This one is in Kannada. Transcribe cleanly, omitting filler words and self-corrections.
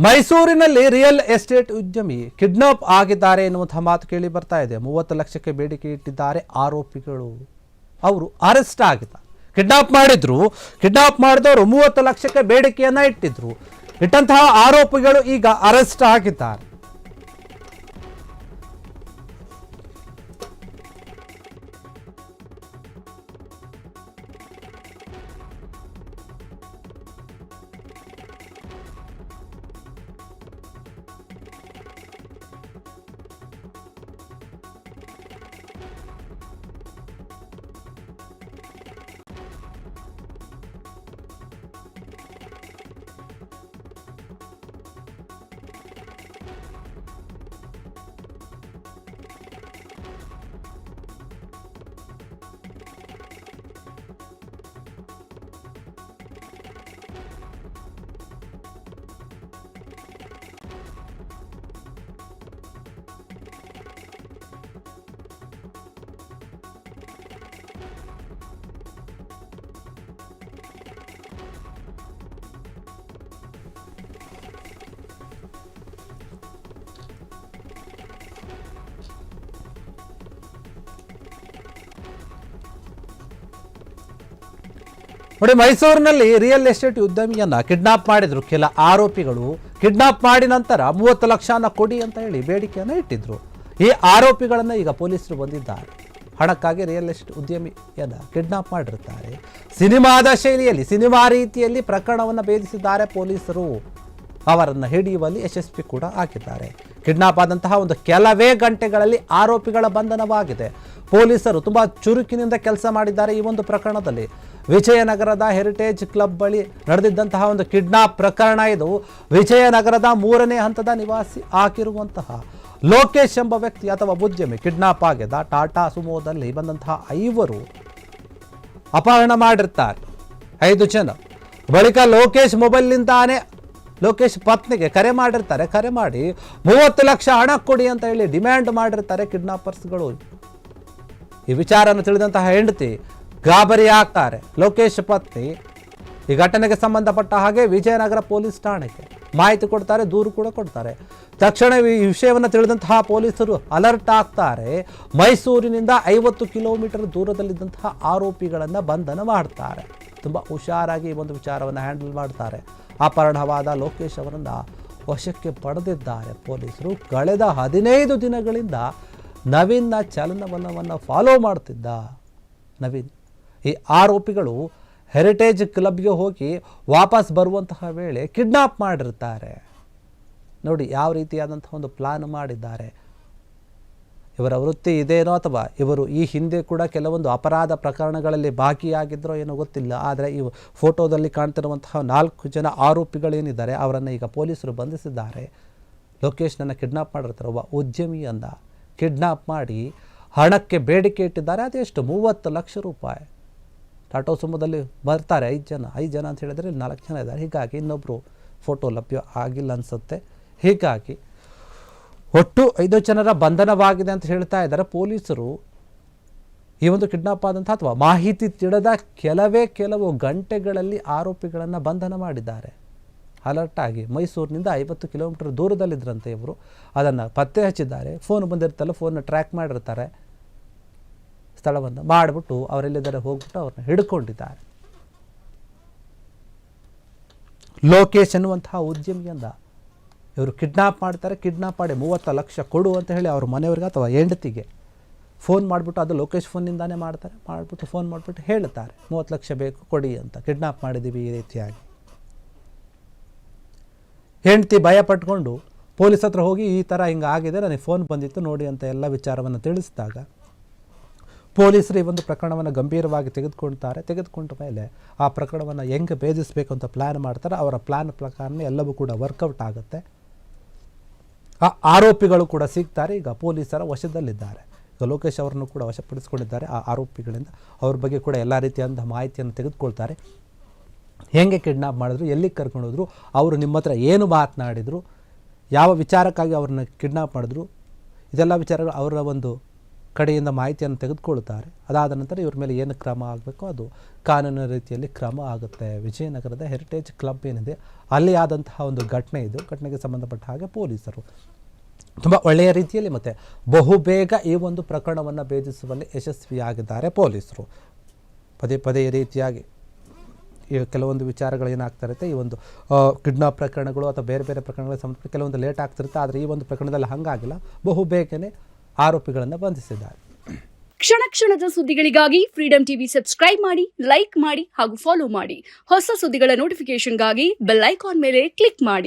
ಮೈಸೂರಿನಲ್ಲಿ ರಿಯಲ್ ಎಸ್ಟೇಟ್ ಉದ್ಯಮಿ ಕಿಡ್ನಾಪ್ ಆಗಿದ್ದಾರೆ ಎನ್ನುವಂತಹ ಮಾತು ಕೇಳಿ ಬರ್ತಾ ಇದೆ. 30 ಲಕ್ಷಕ್ಕೆ ಬೇಡಿಕೆ ಇಟ್ಟಿದ್ದಾರೆ ಆರೋಪಿಗಳು. ಅವರು ಅರೆಸ್ಟ್ ಆಗಿದ್ದಾರೆ. ಕಿಡ್ನಾಪ್ ಮಾಡಿದವರು 30 ಲಕ್ಷಕ್ಕೆ ಬೇಡಿಕೆಯನ್ನ ಇಟ್ಟಿದ್ರು. ಇಟ್ಟಂತಹ ಆರೋಪಿಗಳು ಈಗ ಅರೆಸ್ಟ್ ಆಗಿದ್ದಾರೆ. ನೋಡಿ, ಮೈಸೂರಿನಲ್ಲಿ ರಿಯಲ್ ಎಸ್ಟೇಟ್ ಉದ್ಯಮಿಯನ್ನ ಕಿಡ್ನಾಪ್ ಮಾಡಿದ್ರು ಕೆಲ ಆರೋಪಿಗಳು. ಕಿಡ್ನಾಪ್ ಮಾಡಿ ನಂತರ 30 ಲಕ್ಷನ ಕೊಡಿ ಅಂತ ಹೇಳಿ ಬೇಡಿಕೆಯನ್ನು ಇಟ್ಟಿದ್ರು. ಈ ಆರೋಪಿಗಳನ್ನು ಈಗ ಪೊಲೀಸರು ಬಂದಿದ್ದಾರೆ. ಹಣಕ್ಕಾಗಿ ರಿಯಲ್ ಎಸ್ಟೇಟ್ ಉದ್ಯಮಿಯನ್ನ ಕಿಡ್ನಾಪ್ ಮಾಡಿರ್ತಾರೆ. ಸಿನಿಮಾದ ಶೈಲಿಯಲ್ಲಿ, ಸಿನಿಮಾ ರೀತಿಯಲ್ಲಿ ಪ್ರಕರಣವನ್ನು ಭೇದಿಸಿದ್ದಾರೆ ಪೊಲೀಸರು. ಅವರನ್ನು ಹಿಡಿಯುವಲ್ಲಿ ಯಶಸ್ವಿ ಕೂಡ ಆಗಿದ್ದಾರೆ. ಕಿಡ್ನಾಪ್ ಆದಂತಹ ಒಂದು ಕೆಲವೇ ಗಂಟೆಗಳಲ್ಲಿ ಆರೋಪಿಗಳ ಬಂಧನವಾಗಿದೆ. ಪೊಲೀಸರು ತುಂಬಾ ಚುರುಕಿನಿಂದ ಕೆಲಸ ಮಾಡಿದ್ದಾರೆ. ಈ ಒಂದು ಪ್ರಕರಣದಲ್ಲಿ ವಿಜಯನಗರದ ಹೆರಿಟೇಜ್ ಕ್ಲಬ್ ಬಳಿ ನಡೆದಿದ್ದಂತಹ ಒಂದು ಕಿಡ್ನಾಪ್ ಪ್ರಕರಣ ಇದು. ವಿಜಯನಗರದ 3ನೇ ಹಂತದ ನಿವಾಸಿ ಆಗಿರುವಂತಹ ಲೋಕೇಶ್ ಎಂಬ ವ್ಯಕ್ತಿ ಅಥವಾ ಉದ್ಯಮಿ ಕಿಡ್ನಾಪ್ ಆಗಿದ್ದ. ಟಾಟಾ ಸುಮೋದಲ್ಲಿ ಬಂದಂತಹ 5 ಅಪಹರಣ ಮಾಡಿರ್ತಾರೆ. 5 ಜನ. ಬಳಿಕ ಲೋಕೇಶ್ ಮೊಬೈಲ್ನಿಂದಾನೇ ಲೋಕೇಶ್ ಪತ್ನಿಗೆ ಕರೆ ಮಾಡಿರ್ತಾರೆ. ಕರೆ ಮಾಡಿ 30 ಲಕ್ಷ ಹಣ ಕೊಡಿ ಅಂತ ಹೇಳಿ ಡಿಮ್ಯಾಂಡ್ ಮಾಡಿರ್ತಾರೆ ಕಿಡ್ನಾಪರ್ಸ್ಗಳು. ಈ ವಿಚಾರವನ್ನು ತಿಳಿದಂತಹ ಹೆಂಡತಿ ಗಾಬರಿ ಆಗ್ತಾರೆ. ಲೋಕೇಶ್ ಪತ್ನಿ ಈ ಘಟನೆಗೆ ಸಂಬಂಧಪಟ್ಟ ಹಾಗೆ ವಿಜಯನಗರ ಪೊಲೀಸ್ ಠಾಣೆಗೆ ಮಾಹಿತಿ ಕೊಡ್ತಾರೆ, ದೂರು ಕೂಡ ಕೊಡ್ತಾರೆ. ತಕ್ಷಣ ಈ ವಿಷಯವನ್ನು ತಿಳಿದಂತಹ ಪೊಲೀಸರು ಅಲರ್ಟ್ ಆಗ್ತಾರೆ. ಮೈಸೂರಿನಿಂದ 50 ಕಿಲೋಮೀಟರ್ ದೂರದಲ್ಲಿದ್ದಂತಹ ಆರೋಪಿಗಳನ್ನು ಬಂಧನ ಮಾಡ್ತಾರೆ. ತುಂಬ ಹುಷಾರಾಗಿ ಈ ಒಂದು ವಿಚಾರವನ್ನು ಹ್ಯಾಂಡಲ್ ಮಾಡ್ತಾರೆ. ಅಪಹರಣವಾದ ಲೋಕೇಶ್ ಅವರನ್ನು ವಶಕ್ಕೆ ಪಡೆದಿದ್ದಾರೆ ಪೊಲೀಸರು. ಕಳೆದ 15 ದಿನಗಳಿಂದ ನವೀನ್ನ ಚಲನವಲನವನ್ನು ಫಾಲೋ ಮಾಡ್ತಿದ್ದ ನವೀನ್. ಈ ಆರೋಪಿಗಳು ಹೆರಿಟೇಜ್ ಕ್ಲಬ್ಗೆ ಹೋಗಿ ವಾಪಸ್ ಬರುವಂತಹ ವೇಳೆ ಕಿಡ್ನಾಪ್ ಮಾಡಿರ್ತಾರೆ. ನೋಡಿ ಯಾವ ರೀತಿಯಾದಂತಹ ಒಂದು ಪ್ಲಾನ್ ಮಾಡಿದ್ದಾರೆ. ಇವರ ವೃತ್ತಿ ಇದೇನೋ ಅಥವಾ ಇವರು ಈ ಹಿಂದೆ ಕೂಡ ಕೆಲವೊಂದು ಅಪರಾಧ ಪ್ರಕರಣಗಳಲ್ಲಿ ಭಾಗಿಯಾಗಿದ್ದರೋ ಏನೋ ಗೊತ್ತಿಲ್ಲ. ಆದರೆ ಈ ಫೋಟೋದಲ್ಲಿ ಕಾಣ್ತಿರುವಂತಹ 4 ಜನ ಆರೋಪಿಗಳೇನಿದ್ದಾರೆ ಅವರನ್ನು ಈಗ ಪೊಲೀಸರು ಬಂಧಿಸಿದ್ದಾರೆ. ಲೋಕೇಶ್ನನ್ನು ಕಿಡ್ನಾಪ್ ಮಾಡಿರ್ತಾರೆ. ಒಬ್ಬ ಉದ್ಯಮಿಯನ್ನು ಕಿಡ್ನಾಪ್ ಮಾಡಿ ಹಣಕ್ಕೆ ಬೇಡಿಕೆ ಇಟ್ಟಿದ್ದಾರೆ. ಅದೆಷ್ಟು? 30 ಲಕ್ಷ ರೂಪಾಯಿ. ಟಾಟಾ ಸುಮೋದಲ್ಲಿ ಬರ್ತಾರೆ 5 ಜನ ಅಂತ ಹೇಳಿದರೆ 4 ಜನ ಇದ್ದಾರೆ. ಹೀಗಾಗಿ ಇನ್ನೊಬ್ಬರು ಫೋಟೋ ಲಭ್ಯ ಆಗಿಲ್ಲ ಅನಿಸುತ್ತೆ. ಹೀಗಾಗಿ ಒಟ್ಟು 5 ಜನರ ಬಂಧನವಾಗಿದೆ ಅಂತ ಹೇಳ್ತಾ ಇದ್ದಾರೆ ಪೊಲೀಸರು. ಈ ಒಂದು ಕಿಡ್ನಾಪ್ ಆದಂಥ ಅಥವಾ ಮಾಹಿತಿ ತಿಳಿದ ಕೆಲವು ಗಂಟೆಗಳಲ್ಲಿ ಆರೋಪಿಗಳನ್ನು ಬಂಧನ ಮಾಡಿದ್ದಾರೆ. ಅಲರ್ಟ್ ಆಗಿ ಮೈಸೂರಿನಿಂದ 50 ಕಿಲೋಮೀಟರ್ ದೂರದಲ್ಲಿದ್ದರಂತೆ ಇವರು. ಅದನ್ನು ಪತ್ತೆ ಹಚ್ಚಿದ್ದಾರೆ. ಫೋನ್ ಬಂದಿರ್ತಲ್ಲ, ಫೋನ್ನ ಟ್ರ್ಯಾಕ್ ಮಾಡಿರ್ತಾರೆ. ಸ್ಥಳವನ್ನು ಮಾಡಿಬಿಟ್ಟು ಅವರೆಲ್ಲಿದ್ದಾರೆ ಹೋಗ್ಬಿಟ್ಟು ಅವ್ರನ್ನ ಹಿಡ್ಕೊಂಡಿದ್ದಾರೆ. ಲೋಕೇಶ್ ಅನ್ನುವಂತಹ ಉದ್ಯಮಿಯಿಂದ ಇವರು ಕಿಡ್ನಾಪ್ ಮಾಡ್ತಾರೆ. ಕಿಡ್ನಾಪ್ ಮಾಡಿ 30 ಲಕ್ಷ ಕೊಡು ಅಂತ ಹೇಳಿ ಅವ್ರ ಮನೆಯವ್ರಿಗೆ ಅಥವಾ ಹೆಂಡತಿಗೆ ಫೋನ್ ಮಾಡಿಬಿಟ್ಟು, ಅದು ಲೋಕೇಶ್ ಫೋನ್ನಿಂದಾನೇ ಮಾಡ್ತಾರೆ. ಮಾಡಿಬಿಟ್ಟು ಫೋನ್ ಮಾಡಿಬಿಟ್ಟು ಹೇಳ್ತಾರೆ 30 ಲಕ್ಷ ಬೇಕು ಕೊಡಿ ಅಂತ, ಕಿಡ್ನಾಪ್ ಮಾಡಿದ್ದೀವಿ ಈ ರೀತಿಯಾಗಿ. ಹೆಂಡತಿ ಭಯ ಪಟ್ಕೊಂಡು ಪೊಲೀಸ್ ಹತ್ರ ಹೋಗಿ ಈ ಥರ ಹಿಂಗಾಗಿದೆ, ನನಗೆ ಫೋನ್ ಬಂದಿತ್ತು ನೋಡಿ ಅಂತ ಎಲ್ಲ ವಿಚಾರವನ್ನು ತಿಳಿಸಿದಾಗ ಪೊಲೀಸರು ಈ ಒಂದು ಪ್ರಕರಣವನ್ನು ಗಂಭೀರವಾಗಿ ತೆಗೆದುಕೊಂಡ ಮೇಲೆ ಆ ಪ್ರಕರಣವನ್ನು ಹೆಂಗೆ ಭೇದಿಸಬೇಕು ಅಂತ ಪ್ಲ್ಯಾನ್ ಮಾಡ್ತಾರೆ. ಅವರ ಪ್ಲ್ಯಾನ್ ಪ್ರಕಾರನೇ ಎಲ್ಲವೂ ಕೂಡ ವರ್ಕೌಟ್ ಆಗುತ್ತೆ. ಆ ಆರೋಪಿಗಳು ಕೂಡ ಸಿಗ್ತಾರೆ. ಈಗ ಪೊಲೀಸರ ವಶದಲ್ಲಿದ್ದಾರೆ. ಈಗ ಲೋಕೇಶ್ ಅವರನ್ನು ಕೂಡ ವಶಪಡಿಸಿಕೊಂಡಿದ್ದಾರೆ ಆ ಆರೋಪಿಗಳಿಂದ. ಅವ್ರ ಬಗ್ಗೆ ಕೂಡ ಎಲ್ಲ ರೀತಿಯಾದಂಥ ಮಾಹಿತಿಯನ್ನು ತೆಗೆದುಕೊಳ್ತಾರೆ. ಹೇಗೆ ಕಿಡ್ನಾಪ್ ಮಾಡಿದ್ರು, ಎಲ್ಲಿಗೆ ಕರ್ಕೊಂಡೋದ್ರು, ಅವರು ನಿಮ್ಮ ಹತ್ರ ಏನು ಮಾತನಾಡಿದರು, ಯಾವ ವಿಚಾರಕ್ಕಾಗಿ ಅವ್ರನ್ನ ಕಿಡ್ನಾಪ್ ಮಾಡಿದ್ರು, ಇದೆಲ್ಲ ವಿಚಾರಗಳು ಅವರ ಒಂದು ಕಡೆಯಿಂದ ಮಾಹಿತಿಯನ್ನು ತೆಗೆದುಕೊಳ್ತಾರೆ. ಅದಾದ ನಂತರ ಇವ್ರ ಮೇಲೆ ಏನು ಕ್ರಮ ಆಗಬೇಕು ಅದು ಕಾನೂನಿನ ರೀತಿಯಲ್ಲಿ ಕ್ರಮ ಆಗುತ್ತೆ. ವಿಜಯನಗರದ ಹೆರಿಟೇಜ್ ಕ್ಲಬ್ ಏನಿದೆ ಅಲ್ಲಿ ಆದಂತಹ ಒಂದು ಘಟನೆ ಇದು. ಘಟನೆಗೆ ಸಂಬಂಧಪಟ್ಟ ಹಾಗೆ ಪೊಲೀಸರು ತುಂಬ ಒಳ್ಳೆಯ ರೀತಿಯಲ್ಲಿ ಮತ್ತು ಬಹುಬೇಗ ಈ ಒಂದು ಪ್ರಕರಣವನ್ನು ಭೇದಿಸುವಲ್ಲಿ ಯಶಸ್ವಿಯಾಗಿದ್ದಾರೆ ಪೊಲೀಸರು. ಪದೇ ಪದೇ ಈ ರೀತಿಯಾಗಿ ಈ ಕೆಲವೊಂದು ವಿಚಾರಗಳು ಏನಾಗ್ತಾ ಇರುತ್ತೆ, ಈ ಒಂದು ಕಿಡ್ನಾಪ್ ಪ್ರಕರಣಗಳು ಅಥವಾ ಬೇರೆ ಬೇರೆ ಪ್ರಕರಣಗಳಿಗೆ ಸಂಬಂಧಪಟ್ಟ ಕೆಲವೊಂದು ಲೇಟ್ ಆಗ್ತಿರುತ್ತೆ. ಆದರೆ ಈ ಒಂದು ಪ್ರಕರಣದಲ್ಲಿ ಹಾಗಾಗಿಲ್ಲ, ಬಹುಬೇಗನೆ ಆರೋಪಿಗಳನ್ನು ಬಂಧಿಸಿದ್ದಾರೆ. ಕ್ಷಣ ಕ್ಷಣದ ಸುದ್ದಿಗಳಿಗಾಗಿ ಫ್ರೀಡಂ ಟಿವಿ ಸಬ್ಸ್ಕ್ರೈಬ್ ಮಾಡಿ, ಲೈಕ್ ಮಾಡಿ ಹಾಗೂ ಫಾಲೋ ಮಾಡಿ. ಹೊಸ ಸುದ್ದಿಗಳ ನೋಟಿಫಿಕೇಶನ್ಗಾಗಿ ಬೆಲ್ ಐಕಾನ್ ಮೇಲೆ ಕ್ಲಿಕ್ ಮಾಡಿ.